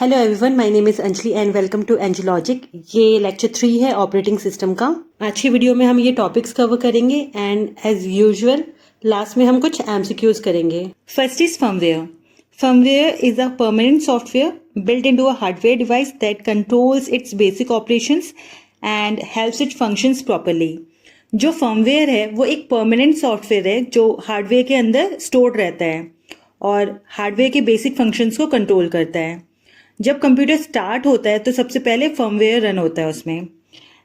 Hello everyone, my name is Anjali and welcome to Angelogic. ये lecture 3 है operating system का। आज की वीडियो में हम ये टॉपिक्स कवर करेंगे एंड एज यूजुअल लास्ट में हम कुछ एमसीक्यूज करेंगे। First is firmware. Firmware is a permanent software built into a hardware device that controls its basic operations and helps it functions properly. जो firmware है वो एक permanent software है जो हार्डवेयर के अंदर स्टोर्ड रहता है और हार्डवेयर के बेसिक फंक्शंस को कंट्रोल करता है। जब कंप्यूटर स्टार्ट होता है तो सबसे पहले फर्मवेयर रन होता है उसमें,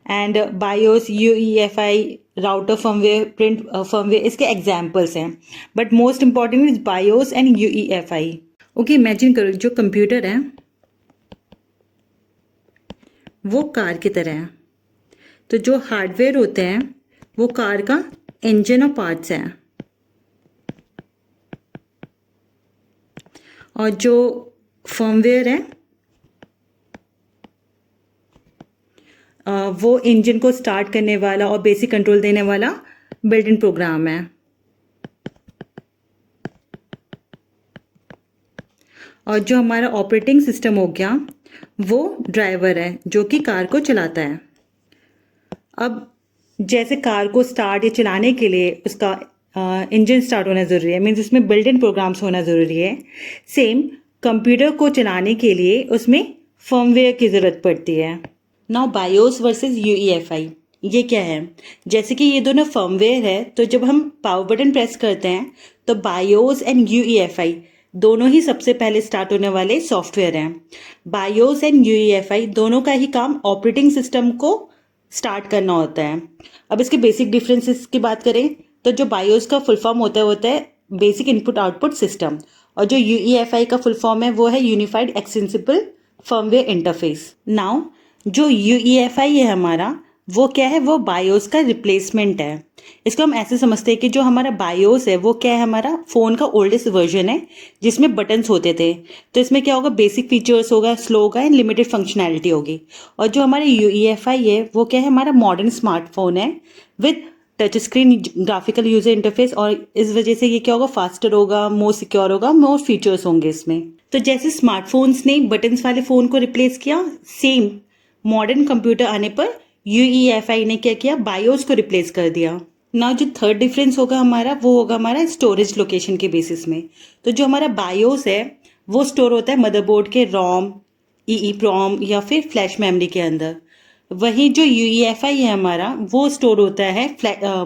and BIOS, UEFI, router firmware, print firmware इसके एग्जाम्पल्स हैं, but most important is BIOS and UEFI. Okay, imagine करो जो कंप्यूटर है वो कार की तरह है, तो जो हार्डवेयर होते हैं वो कार का इंजन और पार्ट्स हैं, और जो फर्मवेयर है वो इंजन को स्टार्ट करने वाला और बेसिक कंट्रोल देने वाला बिल्ट इन प्रोग्राम है। और जो हमारा ऑपरेटिंग सिस्टम हो गया वो ड्राइवर है जो कि कार को चलाता है। अब जैसे कार को स्टार्ट या चलाने के लिए उसका इंजन स्टार्ट होना ज़रूरी है, मीन्स उसमें बिल्ट इन प्रोग्राम्स होना ज़रूरी है। सेम कंप्यूटर को चलाने के लिए उसमें फर्मवेयर की ज़रूरत पड़ती है। नाउ बायोस वर्सेस यूईएफआई, ये क्या है? जैसे कि ये दोनों फर्मवेयर है, तो जब हम पावर बटन प्रेस करते हैं तो बायोस एंड यूईएफआई दोनों ही सबसे पहले स्टार्ट होने वाले सॉफ्टवेयर हैं। बायोस एंड यूईएफआई दोनों का ही काम ऑपरेटिंग सिस्टम को स्टार्ट करना होता है। अब इसके बेसिक डिफरेंसेस की बात करें तो जो बायोस का फुल फॉर्म होता है बेसिक इनपुट आउटपुट सिस्टम, और जो यूईएफआई का फुल फॉर्म है वो है unified extensible firmware interface. Now जो यूईएफआई है हमारा वो क्या है? वो बायोस का रिप्लेसमेंट है। इसको हम ऐसे समझते हैं कि जो हमारा बायोस है वो क्या है? हमारा फ़ोन का ओल्डेस्ट वर्जन है जिसमें बटन्स होते थे। तो इसमें क्या होगा? बेसिक फीचर्स होगा, स्लो होगा एंड लिमिटेड फंक्शनैलिटी होगी। और जो हमारा यूईएफआई है वो क्या है? हमारा मॉडर्न स्मार्टफोन है with touch screen, graphical user interface, और इस वजह से ये क्या होगा? फास्टर होगा, मोर सिक्योर होगा, मोर फीचर्स होंगे इसमें। तो जैसे स्मार्टफोन्स ने बटन्स वाले फ़ोन को रिप्लेस किया, सेम मॉडर्न कंप्यूटर आने पर यूईएफआई ने क्या किया? बायोस को रिप्लेस कर दिया। नाउ जो थर्ड डिफरेंस होगा हमारा वो होगा हमारा स्टोरेज लोकेशन के बेसिस में। तो जो हमारा बायोस है वो स्टोर होता है मदरबोर्ड के रोम, ईईप्रॉम या फिर फ्लैश मेमोरी के अंदर। वहीं जो यूईएफआई है हमारा वो स्टोर होता है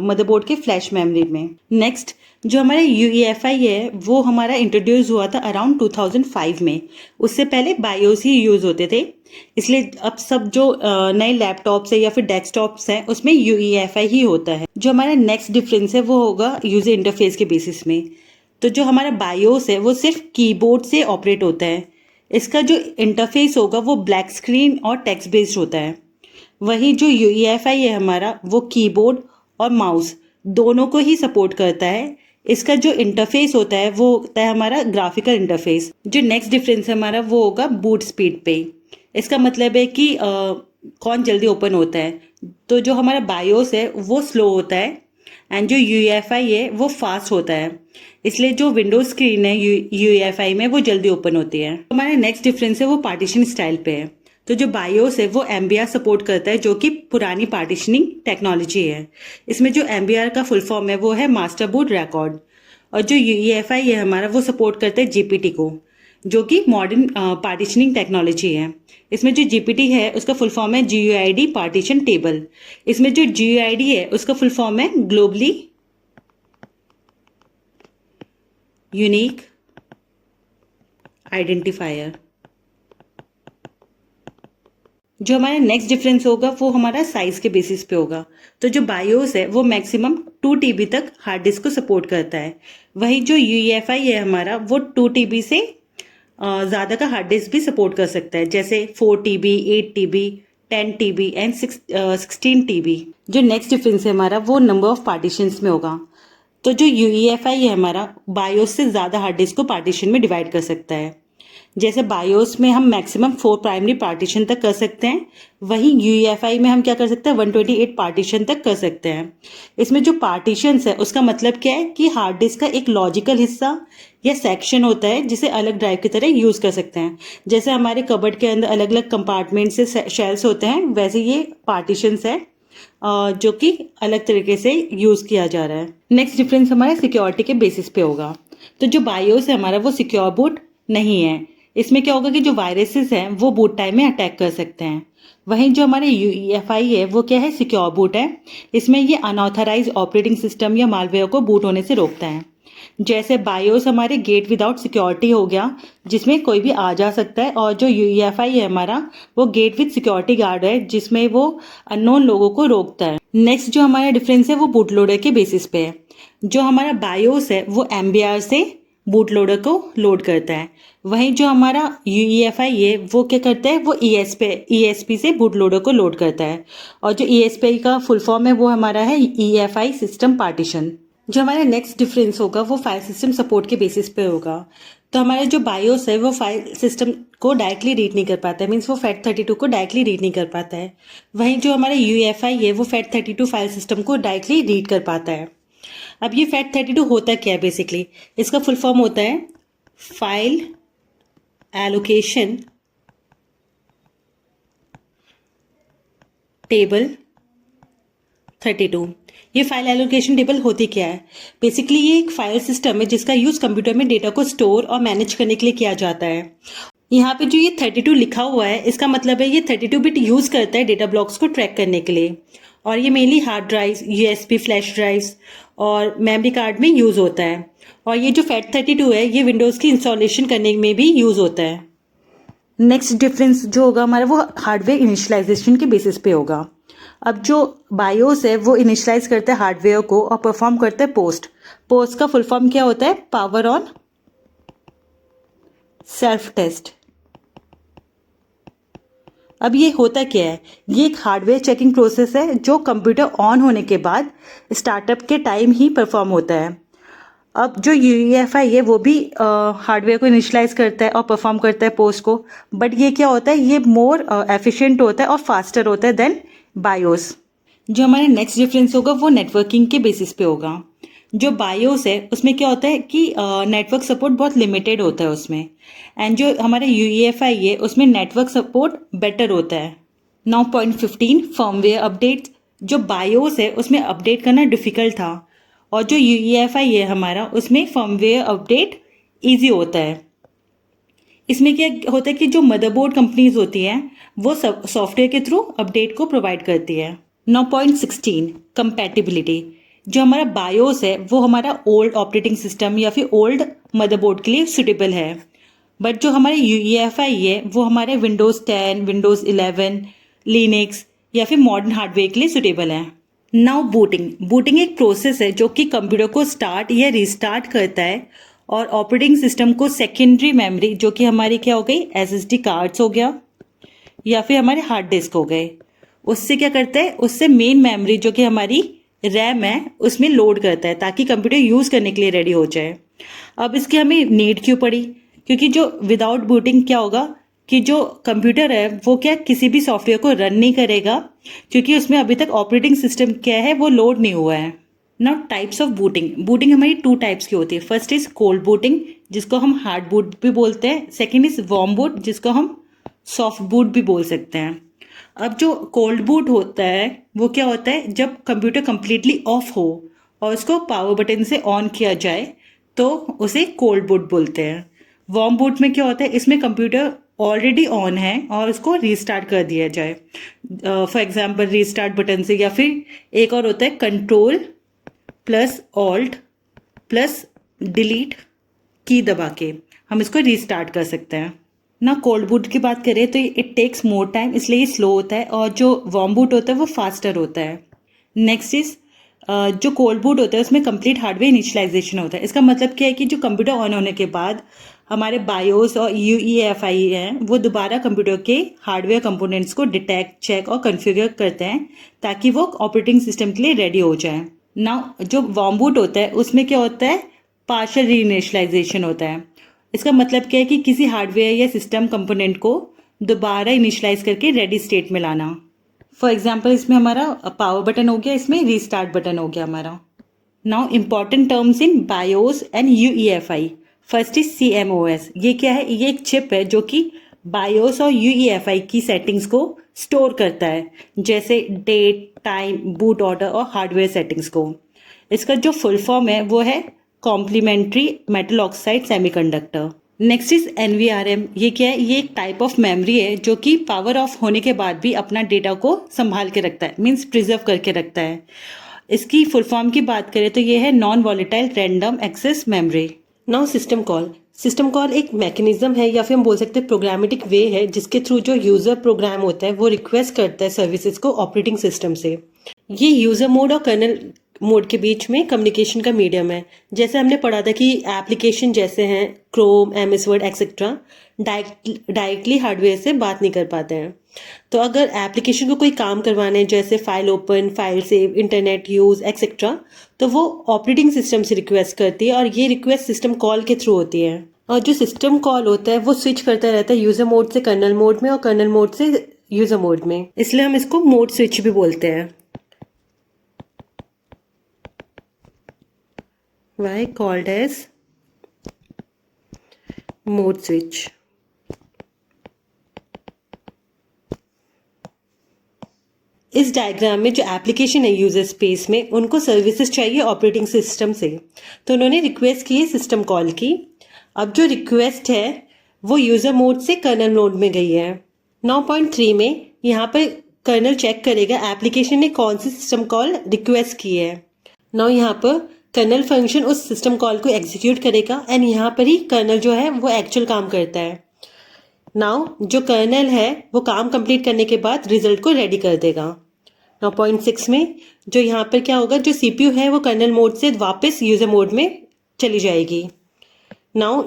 मदरबोर्ड के फ्लैश मेमोरी में। नेक्स्ट, जो हमारा यूईएफआई है वो हमारा इंट्रोड्यूस हुआ था अराउंड 2005 में। उससे पहले बायोस ही यूज़ होते थे, इसलिए अब सब जो नए लैपटॉप्स है या फिर डेस्कटॉप्स हैं उसमें यूईएफआई ही होता है। जो हमारा नेक्स्ट डिफरेंस है वो होगा यूजर इंटरफेस के बेसिस में। तो जो हमारा बायोस है वो सिर्फ कीबोर्ड से ऑपरेट होता है। इसका जो इंटरफेस होगा वो ब्लैक स्क्रीन और टेक्स्ट बेस्ड होता है। वहीं जो यूईएफआई है हमारा वो कीबोर्ड और माउस दोनों को ही सपोर्ट करता है। इसका जो इंटरफेस होता है वो होता है हमारा ग्राफिकल इंटरफेस। जो नेक्स्ट डिफरेंस है हमारा वो होगा बूट स्पीड पे। इसका मतलब है कि कौन जल्दी ओपन होता है। तो जो हमारा बायोस है वो स्लो होता है एंड जो यूईएफआई है वो फास्ट होता है, इसलिए जो विंडोज स्क्रीन है यूईएफआई में वो जल्दी ओपन होती है। हमारा नेक्स्ट डिफरेंस है वो पार्टीशन स्टाइल पे है। तो जो बायोस है वो एमबीआर सपोर्ट करता है जो कि पुरानी पार्टीशनिंग टेक्नोलॉजी है। इसमें जो एमबीआर का फुल फॉर्म है वो है मास्टर बूट रिकॉर्ड। और जो यूईएफआई है हमारा वो सपोर्ट करता है जीपीटी को, जो कि मॉडर्न पार्टीशनिंग टेक्नोलॉजी है। इसमें जो जीपीटी है उसका फुल फॉर्म है जीयूआईडी पार्टीशन टेबल। इसमें जो जीयूआईडी है उसका फुल फॉर्म है ग्लोबली यूनिक आइडेंटिफायर। जो हमारा नेक्स्ट डिफरेंस होगा वो हमारा साइज के बेसिस पे होगा। तो जो बायोस है वो मैक्सिमम 2 TB तक हार्ड डिस्क को सपोर्ट करता है। वहीं जो यूईएफआई है हमारा वो 2 TB से ज़्यादा का हार्ड डिस्क भी सपोर्ट कर सकता है, जैसे 4 TB, 8 TB, 10 TB and 16 TB। जो नेक्स्ट डिफरेंस है हमारा वो नंबर ऑफ पार्टीशंस में होगा। तो जो यूईएफआई है हमारा बायोस से ज़्यादा हार्ड डिस्क को पार्टीशन में डिवाइड कर सकता है। जैसे बायोस में हम मैक्सिमम 4 प्राइमरी पार्टीशन तक कर सकते हैं, वहीं यूईएफआई में हम क्या कर सकते हैं 128 पार्टीशन तक कर सकते हैं। इसमें जो पार्टीशंस है उसका मतलब क्या है कि हार्ड डिस्क का एक लॉजिकल हिस्सा या सेक्शन होता है जिसे अलग ड्राइव की तरह यूज कर सकते हैं। जैसे हमारे कबर्ड के अंदर अलग अलग कंपार्टमेंट से शेल्स होते हैं, वैसे ये पार्टीशंस है जो कि अलग तरीके से यूज किया जा रहा है। नेक्स्ट डिफरेंस हमारा सिक्योरिटी के बेसिस पे होगा। तो जो बायोस है हमारा वो सिक्योर बूट नहीं है। इसमें क्या होगा कि जो वायरसेस हैं वो बूट टाइम में अटैक कर सकते हैं। वहीं जो हमारे यूईएफआई है वो क्या है, सिक्योर बूट है। इसमें ये अनऑथराइज ऑपरेटिंग सिस्टम या मालवेयर को बूट होने से रोकता है। जैसे बायोस हमारे गेट विदाउट सिक्योरिटी हो गया, जिसमें कोई भी आ जा सकता है, और जो यूईएफआई है हमारा वो गेट विद सिक्योरिटी गार्ड है जिसमें वो अननोन लोगों को रोकता है। नेक्स्ट जो हमारा डिफरेंस है वो बूट लोडर के बेसिस पे है। जो हमारा बायोस है वो एमबीआर से बूट लोडर को लोड करता है, वहीं जो हमारा यूईएफआई है वो क्या करता है, वो ईएसपी से बूट लोडर को लोड करता है। और जो ईएसपी का फुल फॉर्म है वो हमारा है ईएफआई सिस्टम पार्टीशन। जो हमारा नेक्स्ट डिफरेंस होगा वो फाइल सिस्टम सपोर्ट के बेसिस पे होगा। तो हमारा जो बायोस है वो फाइल सिस्टम को डायरेक्टली रीड नहीं कर पाता है, मीन्स वो FAT32 को डायरेक्टली रीड नहीं कर पाता है। वहीं जो हमारा यूईएफआई है वो FAT32 फाइल सिस्टम को डायरेक्टली रीड कर पाता है। अब ये FAT32 होता क्या है बेसिकली, इसका फुल फॉर्म होता है फाइल एलोकेशन टेबल 32। ये फाइल एलोकेशन टेबल होती क्या है, बेसिकली ये एक फाइल सिस्टम है जिसका यूज कंप्यूटर में डेटा को स्टोर और मैनेज करने के लिए किया जाता है। यहाँ पे जो ये 32 लिखा हुआ है इसका मतलब है ये 32 बिट यूज करता है डेटा ब्लॉक्स को ट्रैक करने के लिए, और ये mainly hard drives, USB flash drives और मेमोरी कार्ड में यूज होता है। और ये जो FAT32 है ये विंडोज की इंस्टॉलेशन करने में भी यूज होता है। नेक्स्ट डिफरेंस जो होगा हमारा वो हार्डवेयर इनिशियलाइजेशन के बेसिस पे होगा। अब जो बायोस है वो इनिशियलाइज करता है हार्डवेयर को और परफॉर्म करता है पोस्ट का फुल फॉर्म क्या होता है, पावर ऑन सेल्फ टेस्ट। अब ये होता क्या है, ये एक हार्डवेयर चेकिंग प्रोसेस है जो कंप्यूटर ऑन होने के बाद स्टार्टअप के टाइम ही परफॉर्म होता है। अब जो यूईएफआई है वो भी हार्डवेयर को इनिशियलाइज करता है और परफॉर्म करता है पोस्ट को, बट ये क्या होता है, ये मोर एफिशिएंट होता है और फास्टर होता है देन बायोस। जो हमारा नेक्स्ट डिफरेंस होगा वो नेटवर्किंग के बेसिस पे होगा। जो बायोस है उसमें क्या होता है कि नेटवर्क सपोर्ट बहुत लिमिटेड होता है उसमें, एंड जो हमारा यूईएफआई है उसमें नेटवर्क सपोर्ट बेटर होता है। Now point 15 firmware update. जो बायोस है उसमें अपडेट करना डिफिकल्ट था, और जो यूईएफआई है हमारा उसमें फर्मवेयर अपडेट ईजी होता है। इसमें क्या होता है कि जो मदरबोर्ड कंपनीज होती हैं वो सॉफ्टवेयर के थ्रू अपडेट को प्रोवाइड करती है। Now point 16 compatibility. जो हमारा बायोस है वो हमारा ओल्ड ऑपरेटिंग सिस्टम या फिर ओल्ड मदरबोर्ड के लिए सुटेबल है, बट जो हमारे यूईएफआई है वो हमारे विंडोज 10, विंडोज 11, लिनक्स या फिर मॉडर्न हार्डवेयर के लिए सुटेबल है। नाउ बूटिंग एक प्रोसेस है जो कि कंप्यूटर को स्टार्ट या रिस्टार्ट करता है और ऑपरेटिंग सिस्टम को सेकेंडरी मेमोरी, जो कि हमारी क्या हो गई, एसएसडी कार्ड्स हो गया या फिर हमारे हार्ड डिस्क हो गए, उससे क्या करता है, उससे मेन मेमोरी जो कि हमारी रैम है उसमें लोड करता है ताकि कंप्यूटर यूज करने के लिए रेडी हो जाए। अब इसकी हमें नीड क्यों पड़ी, क्योंकि जो विदाउट बूटिंग क्या होगा कि जो कंप्यूटर है वो क्या किसी भी सॉफ्टवेयर को रन नहीं करेगा, क्योंकि उसमें अभी तक ऑपरेटिंग सिस्टम क्या है वो लोड नहीं हुआ है। नाउ टाइप्स ऑफ बूटिंग हमारी 2 टाइप्स की होती है। फर्स्ट इज कोल्ड बूटिंग जिसको हम हार्ड बूट भी बोलते हैं, सेकेंड इज वार्म बूट जिसको हम सॉफ्ट बूट भी बोल सकते हैं। अब जो कोल्ड बूट होता है वो क्या होता है, जब कंप्यूटर कंप्लीटली ऑफ हो और उसको पावर बटन से ऑन किया जाए तो उसे कोल्ड बूट बोलते हैं। वार्म बूट में क्या होता है, इसमें कंप्यूटर ऑलरेडी ऑन है और उसको रीस्टार्ट कर दिया जाए, फॉर एग्जांपल रीस्टार्ट बटन से, या फिर एक और होता है control plus alt plus delete की दबा के हम इसको रीस्टार्ट कर सकते हैं ना। कोल्ड बूट की बात करें तो इट टेक्स मोर टाइम, इसलिए ये स्लो होता है, और जो वार्म बूट होता है वो फास्टर होता है। नेक्स्ट इज जो कोल्ड बूट होता है उसमें कंप्लीट हार्डवेयर इनिशियलाइजेशन होता है। इसका मतलब क्या है कि जो कंप्यूटर ऑन होने के बाद हमारे बायोस और यूईएफआई हैं वो दोबारा कंप्यूटर के हार्डवेयर कंपोनेंट्स को डिटेक्ट, चेक और कन्फिगर करते हैं ताकि वो ऑपरेटिंग सिस्टम के लिए रेडी हो जाए। नाउ जो वार्म बूट होता है उसमें क्या होता है, पार्शियल री इनिशियलाइजेशन होता है। इसका मतलब क्या है कि किसी हार्डवेयर या सिस्टम कंपोनेंट को दोबारा इनिशियलाइज करके रेडी स्टेट में लाना। फॉर एग्जाम्पल इसमें हमारा पावर बटन हो गया, इसमें रीस्टार्ट बटन हो गया हमारा। Now important terms in BIOS and UEFI. First is CMOS। ये क्या है? ये एक चिप है जो कि बायोस और यूईएफआई की सेटिंग्स को स्टोर करता है, जैसे डेट, टाइम, बूट ऑर्डर और हार्डवेयर सेटिंग्स को। इसका जो फुल फॉर्म है वो है complementary metal oxide semiconductor. Next is NVRM। ये क्या है? ये एक टाइप ऑफ मेमोरी है जो कि पावर ऑफ होने के बाद भी अपना डेटा को संभाल के रखता है, मीन्स प्रिजर्व करके रखता है। इसकी फुल फॉर्म की बात करें तो ये है non volatile random access memory. Now system call. System call एक मैकेनिज्म है या फिर हम बोल सकते हैं प्रोग्रामेटिक वे है जिसके थ्रू जो यूजर प्रोग्राम होता है वो रिक्वेस्ट करता है सर्विसेज को ऑपरेटिंग सिस्टम से। ये यूजर मोड और कर्नल मोड के बीच में कम्युनिकेशन का मीडियम है। जैसे हमने पढ़ा था कि एप्लीकेशन जैसे हैं Chrome, MS word etcetera directly hardware से बात नहीं कर पाते हैं। तो अगर एप्लीकेशन को कोई काम करवाना है जैसे file open, file save, internet use etcetera, तो वो ऑपरेटिंग सिस्टम से रिक्वेस्ट करती है और ये रिक्वेस्ट सिस्टम कॉल के थ्रू होती है। और जो सिस्टम कॉल होता है वो स्विच करता रहता है यूजर मोड से कर्नल मोड में और कर्नल मोड से यूजर मोड में, इसलिए हम इसको मोड स्विच भी बोलते हैं। Why called as mode switch? इस डायग्राम में जो एप्लीकेशन है यूजर स्पेस में, उनको सर्विसेज चाहिए ऑपरेटिंग सिस्टम से, तो उन्होंने रिक्वेस्ट की है सिस्टम कॉल की। अब जो रिक्वेस्ट है वो यूजर मोड से कर्नल मोड में गई है। 9.3 में यहाँ पर कर्नल चेक करेगा एप्लीकेशन ने कौन सी सिस्टम कॉल रिक्वेस्ट की है। नाउ यहाँ पर कर्नल फंक्शन उस सिस्टम कॉल को एग्जीक्यूट करेगा एंड यहाँ पर ही कर्नल जो है वो एक्चुअल काम करता है। नाउ जो कर्नल है वो काम कंप्लीट करने के बाद रिजल्ट को रेडी कर देगा। 9.6 में जो यहाँ पर क्या होगा, जो CPU है वो कर्नल मोड से वापस यूजर मोड में चली जाएगी। नाउ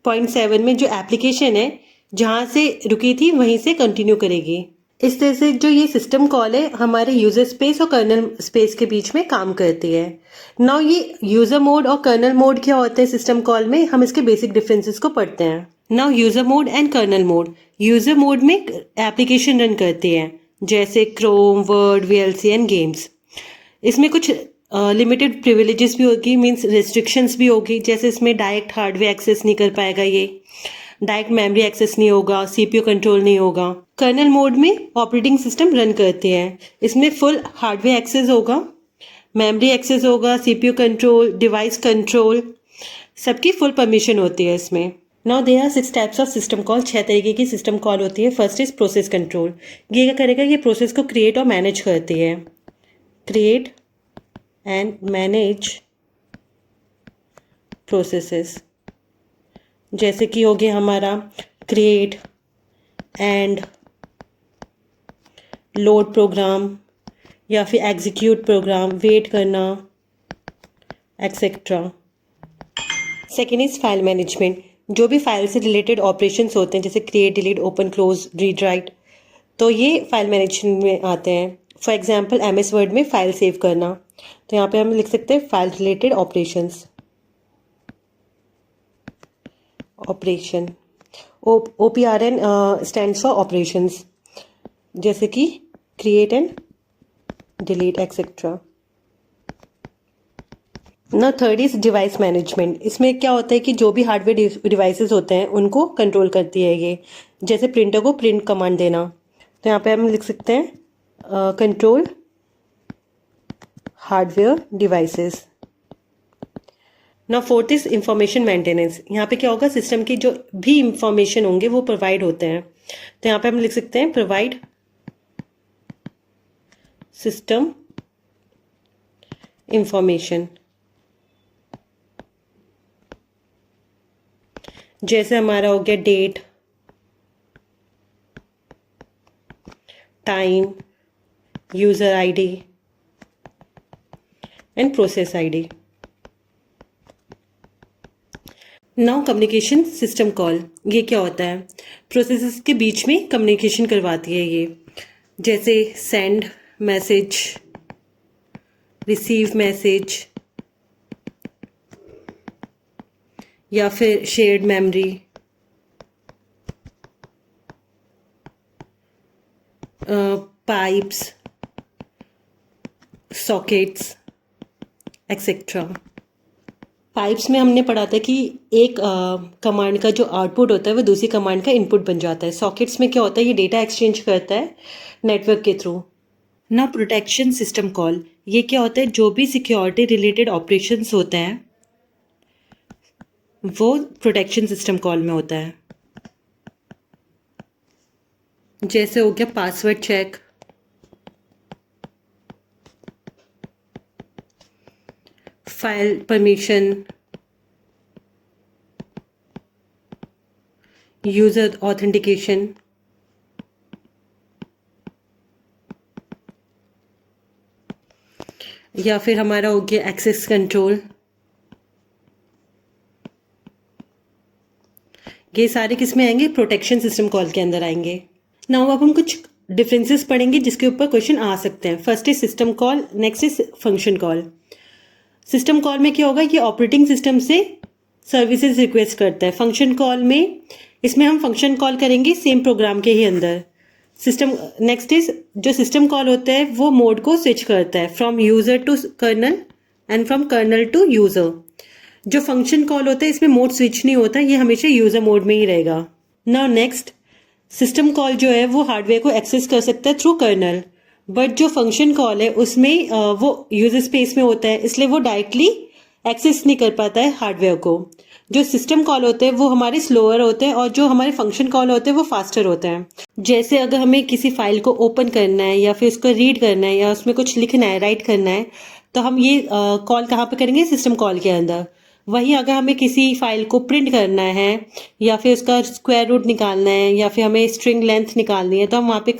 0.7 में जो एप्लीकेशन है जहाँ से रुकी थी वहीं से कंटिन्यू करेगी। इस तरह से जो ये सिस्टम कॉल है हमारे यूजर स्पेस और कर्नल स्पेस के बीच में काम करती है। नाउ ये यूजर मोड और कर्नल मोड क्या होते हैं सिस्टम कॉल में, हम इसके बेसिक डिफरेंसेस को पढ़ते हैं। Now user mode and kernel mode. User mode में एप्लीकेशन रन करती है जैसे Chrome, word, VLC and games. इसमें कुछ लिमिटेड प्रिविलेजेस भी होगी, मीन्स रेस्ट्रिक्शंस भी होगी, जैसे इसमें डायरेक्ट हार्डवेयर एक्सेस नहीं कर पाएगा, ये डायरेक्ट मेमोरी एक्सेस नहीं होगा, CPU कंट्रोल नहीं होगा। कर्नल मोड में ऑपरेटिंग सिस्टम रन करते हैं, इसमें फुल हार्डवेयर एक्सेस होगा, मेमोरी एक्सेस होगा, CPU कंट्रोल, डिवाइस कंट्रोल, सबकी फुल परमिशन होती है इसमें। Now there are 6 types of system call. 6 तरीके की सिस्टम कॉल होती है। First is process control. ये क्या करेगा, ये प्रोसेस को क्रिएट और मैनेज करती है। क्रिएट एंड मैनेज प्रोसेसेस, जैसे कि हो गया हमारा क्रिएट एंड लोड प्रोग्राम या फिर एग्जीक्यूट प्रोग्राम, वेट करना etcetera. Second is file management. जो भी फाइल से रिलेटेड ऑपरेशंस होते हैं जैसे create, delete, open, close, read, right, तो ये फाइल मैनेजमेंट में आते हैं। फॉर एग्जांपल MS वर्ड में फाइल सेव करना, तो यहाँ पे हम लिख सकते हैं file related operations. Operation OPRN stands for operations, जैसे कि क्रिएट एंड डिलीट एक्सेट्रा। ना थर्ड इज डिवाइस मैनेजमेंट। इसमें क्या होता है कि जो भी हार्डवेयर डिवाइसेस होते हैं उनको कंट्रोल करती है ये, जैसे प्रिंटर को प्रिंट कमांड देना, तो यहाँ पे हम लिख सकते हैं कंट्रोल हार्डवेयर डिवाइसेस। ना फोर्थ इज इंफॉर्मेशन मेंटेनेंस। यहाँ पे क्या होगा, सिस्टम की जो भी इंफॉर्मेशन होंगे वो प्रोवाइड होते हैं, तो यहाँ पे हम लिख सकते हैं प्रोवाइड सिस्टम इंफॉर्मेशन। जैसे हमारा हो गया date, time, user ID and process ID। Now communication system call. ये क्या होता है, प्रोसेसेस के बीच में कम्युनिकेशन करवाती है ये, जैसे सेंड मैसेज, रिसीव मैसेज, या फिर shared memory, pipes, sockets etcetera. Pipes में हमने पढ़ा था कि एक कमांड का जो आउटपुट होता है वो दूसरी कमांड का इनपुट बन जाता है। सॉकेट्स में क्या होता है, ये डेटा एक्सचेंज करता है नेटवर्क के थ्रू। ना प्रोटेक्शन सिस्टम कॉल, ये क्या होता है, जो भी सिक्योरिटी रिलेटेड ऑपरेशंस होते हैं वो प्रोटेक्शन सिस्टम कॉल में होता है। जैसे हो गया password check, file permission, user authentication, या फिर हमारा हो गया एक्सेस कंट्रोल। ये सारे किस में आएंगे, प्रोटेक्शन सिस्टम कॉल के अंदर आएंगे। नाउ अब हम कुछ डिफरेंसेस पढ़ेंगे जिसके ऊपर क्वेश्चन आ सकते हैं। First is system call, next is function call. System call में क्या होगा, ये ऑपरेटिंग सिस्टम से सर्विसेज रिक्वेस्ट करता है। फंक्शन कॉल में, इसमें हम फंक्शन कॉल करेंगे सेम प्रोग्राम के ही अंदर। सिस्टम नेक्स्ट इज जो सिस्टम कॉल होता है वो मोड को स्विच करता है from user to kernel and from kernel to user. जो फंक्शन कॉल होता है इसमें मोड स्विच नहीं होता, ये हमेशा यूजर मोड में ही रहेगा। नाउ नेक्स्ट, सिस्टम कॉल जो है वो हार्डवेयर को एक्सेस कर सकता है थ्रू कर्नल, बट जो फंक्शन कॉल है उसमें वो यूजर स्पेस में होता है, इसलिए वो डायरेक्टली एक्सेस नहीं कर पाता है हार्डवेयर को। जो सिस्टम कॉल होते हैं वो हमारे स्लोअर होते हैं और जो हमारे फंक्शन कॉल होते हैं वो फास्टर होते हैं। जैसे अगर हमें किसी फाइल को ओपन करना है या फिर उसको रीड करना है या उसमें कुछ लिखना है, राइट करना है, तो हम ये कॉल कहाँ पे करेंगे, सिस्टम कॉल के अंदर। वहीं अगर हमें किसी फाइल को प्रिंट करना है या फिर उसका स्क्वायर रूट निकालना है या फिर हमें स्ट्रिंग लेंथ निकालनी है, तो हम वहाँ पे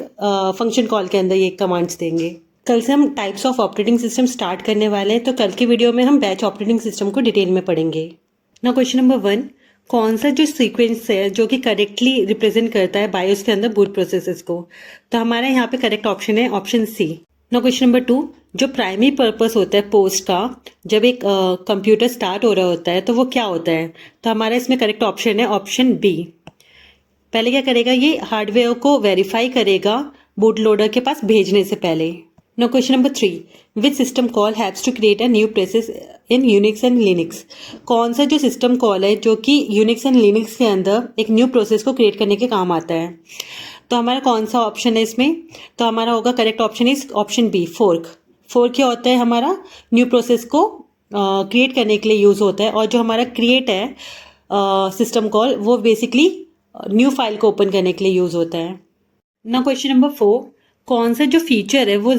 फंक्शन कॉल के अंदर ये कमांड्स देंगे। कल से हम types of operating system start करने वाले हैं, तो कल की वीडियो में हम बैच ऑपरेटिंग सिस्टम को डिटेल में पढ़ेंगे। ना क्वेश्चन नंबर 1, कौन सा जो सीक्वेंस है जो कि करेक्टली रिप्रेजेंट करता है बायोस के अंदर बूट प्रोसेसेस को, तो हमारा यहाँ पे करेक्ट ऑप्शन है ऑप्शन सी। ना क्वेश्चन नंबर 2, जो प्राइमरी पर्पस होता है पोस्ट का, जब एक कंप्यूटर स्टार्ट हो रहा होता है तो वो क्या होता है, तो हमारा इसमें करेक्ट ऑप्शन है ऑप्शन बी। पहले क्या करेगा, ये हार्डवेयर को वेरीफाई करेगा बूट लोडर के पास भेजने से पहले। Now question number 3, which system call helps to create a new process in Unix and Linux? कौन सा जो सिस्टम कॉल है जो कि यूनिक्स एंड लिनक्स के अंदर एक न्यू प्रोसेस को क्रिएट करने के काम आता है, तो हमारा कौन सा ऑप्शन है इसमें, तो हमारा होगा correct option is option B, fork. Fork क्या होता है, हमारा न्यू प्रोसेस को क्रिएट करने के लिए यूज होता है, और जो हमारा क्रिएट है सिस्टम कॉल वो बेसिकली न्यू फाइल को ओपन करने के लिए यूज होता है। ना क्वेश्चन नंबर 4, कौन सा जो फीचर है वो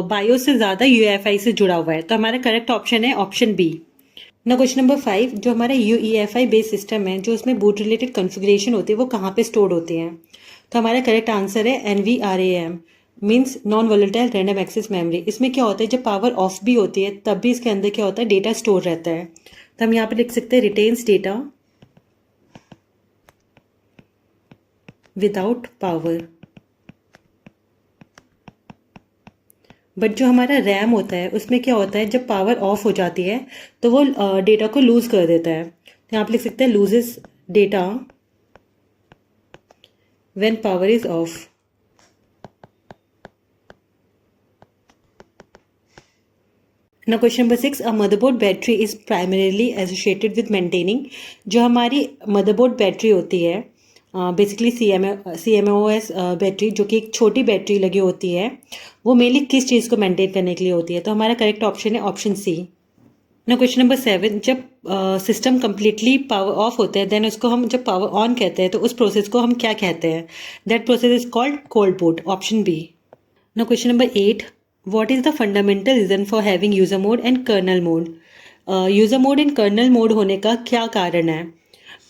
बायोस से ज़्यादा यूईएफआई से जुड़ा हुआ है, तो हमारा करेक्ट ऑप्शन है ऑप्शन बी। ना क्वेश्चन नंबर 5, जो हमारा यूईएफआई बेस्ड सिस्टम है जो उसमें बूट रिलेटेड कॉन्फ़िगरेशन होती है वो कहाँ पे स्टोर होती हैं, तो हमारा करेक्ट आंसर है NVRAM, means non volatile random access memory. इसमें क्या होता है, जब पावर ऑफ भी होती है तब भी इसके अंदर क्या होता है, डेटा स्टोर रहता है। तो हम यहाँ पे लिख सकते हैं retains data without power. But जो हमारा रैम होता है उसमें क्या होता है, जब पावर ऑफ हो जाती है तो वो डेटा को लूज कर देता है। तो यहाँ पे लिख सकते हैं loses data when power is off. ना question number 6, a motherboard battery is primarily associated with maintaining. जो हमारी मदरबोर्ड बैटरी होती है बेसिकली CMOS बैटरी, जो कि एक छोटी बैटरी लगी होती है, वो मेनली किस चीज़ को मेंटेन करने के लिए होती है, तो हमारा करेक्ट ऑप्शन है ऑप्शन सी। ना क्वेश्चन नंबर 7, जब सिस्टम कम्प्लीटली पावर ऑफ होता है देन उसको हम जब पावर ऑन कहते हैं तो उस प्रोसेस को हम क्या कहते हैं, that process is called cold boot, option B. ना question number 8, what is the fundamental reason for having user mode and kernel mode. User mode and kernel mode होने का क्या कारण है,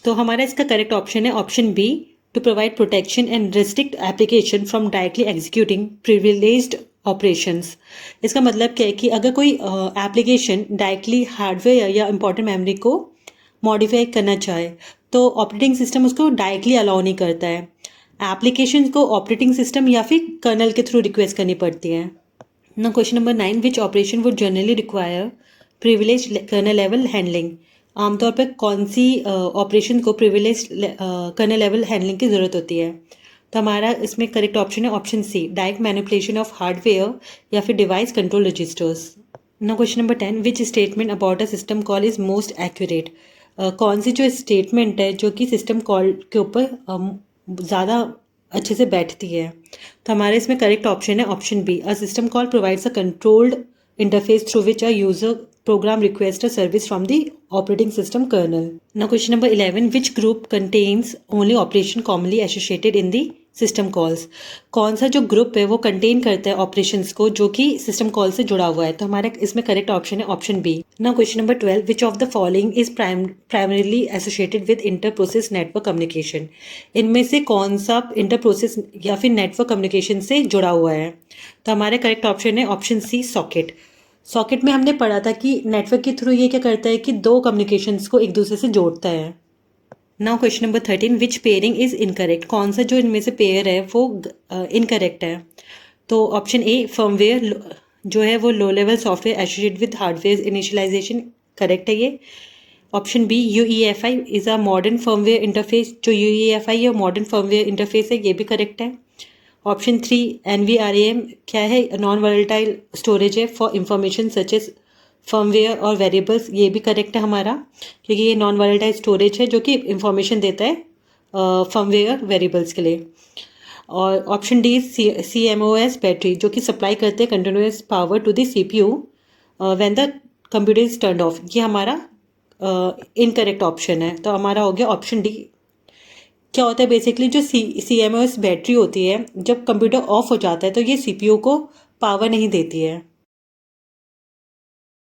तो हमारा इसका करेक्ट ऑप्शन है option B, to provide protection and restrict application from directly executing privileged operations. इसका मतलब क्या है कि अगर कोई एप्लीकेशन डायरेक्टली हार्डवेयर या इंपॉर्टेंट मेमोरी को मॉडिफाई करना चाहे तो ऑपरेटिंग सिस्टम उसको डायरेक्टली अलाउ नहीं करता है, एप्लीकेशन को ऑपरेटिंग सिस्टम या फिर कर्नल के थ्रू रिक्वेस्ट करनी पड़ती है। ना question number 9, which operation would generally require privilege kernel level handling. आमतौर पर कौन सी ऑपरेशन को प्रिविलेज कर्नल लेवल हैंडलिंग की ज़रूरत होती है? तो हमारा इसमें करेक्ट ऑप्शन है option C, direct manipulation of hardware या फिर device control registers. Now question number 10, which statement about a system call is most accurate? कौन सी जो स्टेटमेंट है जो कि सिस्टम कॉल के ऊपर ज़्यादा अच्छे से बैठती है? तो हमारे इसमें करेक्ट ऑप्शन है option B, a system call provides a controlled interface through which a user program requests a service from the operating system kernel. Now question number 11, which group contains only operation commonly associated in the system calls? कौन सा जो group है वो contain करता है operations को जो कि सिस्टम कॉल से जुड़ा हुआ है? तो हमारे इसमें करेक्ट ऑप्शन है option B. Now question number 12, which of the following is primarily associated with inter process network communication? इनमें से कौन सा इंटर प्रोसेस या फिर नेटवर्क कम्युनिकेशन से जुड़ा हुआ है? तो हमारे करेक्ट ऑप्शन है ऑप्शन सी, सॉकेट। सॉकेट में हमने पढ़ा था कि नेटवर्क के थ्रू ये क्या करता है कि दो कम्युनिकेशंस को एक दूसरे से जोड़ता है। Now question number 13, which pairing is incorrect? कौन सा जो इनमें से पेयर है वो इनकरेक्ट है? तो ऑप्शन ए, फर्मवेयर जो है वो low level software associated with hardware initialisation, correct है ये। Option B, UEFI is a modern firmware interface, जो UEFI है मॉडर्न फर्मवेयर इंटरफेस है, ये भी करेक्ट है। ऑप्शन 3, NVRAM क्या है? नॉन वोलेटाइल स्टोरेज है for information such as firmware और वेरिएबल्स, ये भी करेक्ट है हमारा, क्योंकि ये नॉन वोलेटाइल स्टोरेज है जो कि इंफॉर्मेशन देता है फर्मवेयर वेरिएबल्स के लिए। और ऑप्शन डी, CMOS बैटरी, जो कि सप्लाई करते हैं continuous power to the CPU when the computer is turn off, ये हमारा इनकरेक्ट ऑप्शन है। तो हमारा हो गया ऑप्शन डी। क्या होता है बेसिकली, जो CMOS बैटरी होती है जब कंप्यूटर ऑफ हो जाता है तो ये CPU को पावर नहीं देती है।